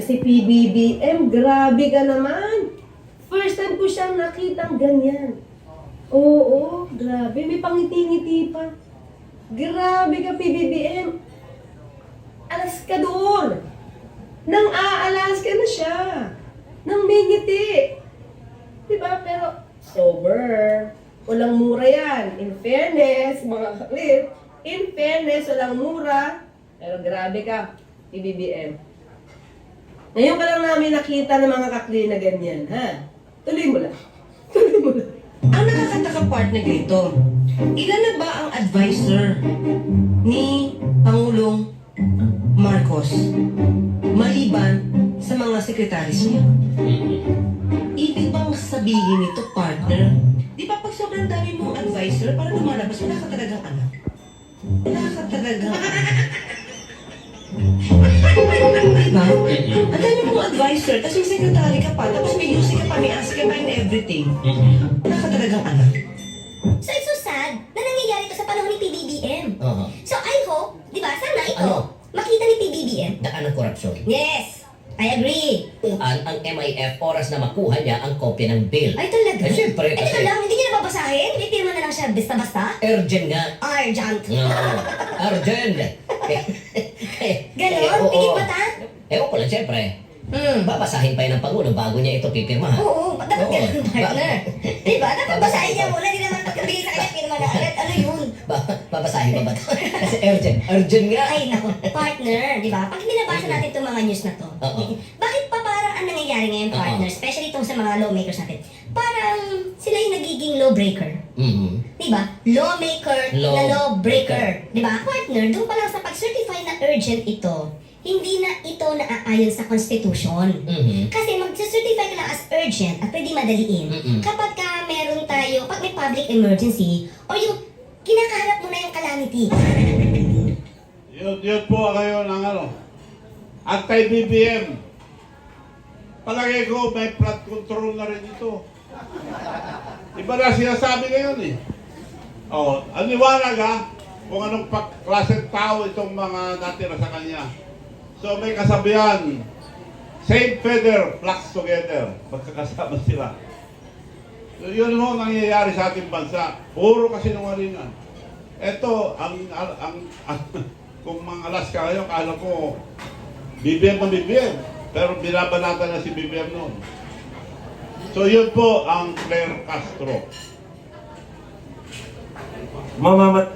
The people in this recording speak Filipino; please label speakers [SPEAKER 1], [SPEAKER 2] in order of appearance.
[SPEAKER 1] si PBBM, grabe ka naman. First time ko siyang nakitang ganyan. Oo, grabe. May pangiti-ngiti pa. Grabe ka, PBBM. Alas ka doon. Nang aalas ka na siya. Nang may ngiti. Diba? Pero, sober. Walang mura yan. In fairness, mga kaklip. In fairness, walang mura. Pero grabe ka, PBBM. Ngayon ka lang namin nakita ng mga kakli na ganyan, ha? Tuloy mo lang. Tuloy mo lang.
[SPEAKER 2] Ang nakakataka part na ganito, ilan na ba ang advisor ni Pangulong Marcos maliban sa mga sekretaris niya? Ibig bang sabihin nito, partner? Di ba pag sobrang dami mong advisor, para lumalabas, wala ka talagang anak? Wala ka talagang anak. Diba? Ang dami mong advisor, tapos may secretary ka pa, tapos may UC ka pa, may ASI ka pa, and everything. Wala ka talagang anak.
[SPEAKER 3] So it's so sad na nangyayari ito sa panahon ni PBBM.
[SPEAKER 4] Oo.
[SPEAKER 3] So I hope, di ba, sana ito,
[SPEAKER 4] Ano?
[SPEAKER 3] makita ni PBBM.
[SPEAKER 4] Daan ng korupsyon.
[SPEAKER 3] Yes, I agree.
[SPEAKER 4] Ang MIF, oras na makuha niya ang kopya ng bill.
[SPEAKER 3] Ay talaga?
[SPEAKER 4] Eh, siyempre,
[SPEAKER 3] Eh,
[SPEAKER 4] kasi-
[SPEAKER 3] teka lang, hindi niya nababasahin? Ipirma na lang siya basta-basta?
[SPEAKER 4] Urgent nga.
[SPEAKER 3] Urgent.
[SPEAKER 4] Urgent.
[SPEAKER 3] Ganon?
[SPEAKER 4] oo.
[SPEAKER 3] Pigit mata?
[SPEAKER 4] Ewan ko lang, siyempre.
[SPEAKER 3] Hmm.
[SPEAKER 4] Babasahin pa yun ng Pangulo bago niya ito pipirma.
[SPEAKER 3] Oo, dapat
[SPEAKER 4] Oo.
[SPEAKER 3] ganun, partner. Diba? Dapat basahin niya muna, di naman pagkabigay sa kanya, pirma na agad. Ano yun?
[SPEAKER 4] Babasahin pa ba ito? Kasi urgent. Urgent nga.
[SPEAKER 3] Ay, naku, partner, di ba? Pag binabasa natin itong mga news na to,
[SPEAKER 4] Oo.
[SPEAKER 3] bakit pa parang ang nangyayari ngayon,
[SPEAKER 4] Oo.
[SPEAKER 3] partner, especially itong sa mga lawmakers natin, parang sila yung nagiging lawbreaker.
[SPEAKER 4] Mhm.
[SPEAKER 3] Di ba? Lawmaker na lawbreaker. Di ba? Partner, doon pa lang sa pag-certify na urgent ito, hindi na ito naaayon sa Constitution.
[SPEAKER 4] Mhm.
[SPEAKER 3] Kasi mag-certify ka lang as urgent at pwede madaliin.
[SPEAKER 4] Mm-mm.
[SPEAKER 3] Kapag ka meron tayo, pag may public emergency, o yung kinakaharap mo na yung calamity.
[SPEAKER 5] Yun po ngayon ang anti-BBM. Palagay ko may flood control na rin ito. Iba na sinasabi ngayon eh. Oh, aniwanag ha, kung anong klaseng tao itong mga natira sa kanya. So may kasabihan, same feather flocks together. Magkakasama sila. So, yun ho nangyayari sa ating bansa. Puro kasinungalingan. Ito, kung mga Alaska kayo, kala ko, BBM na BBM. Pero binabanata na si BBM noon. So yun po ang Claire Castro.
[SPEAKER 6] Mamamat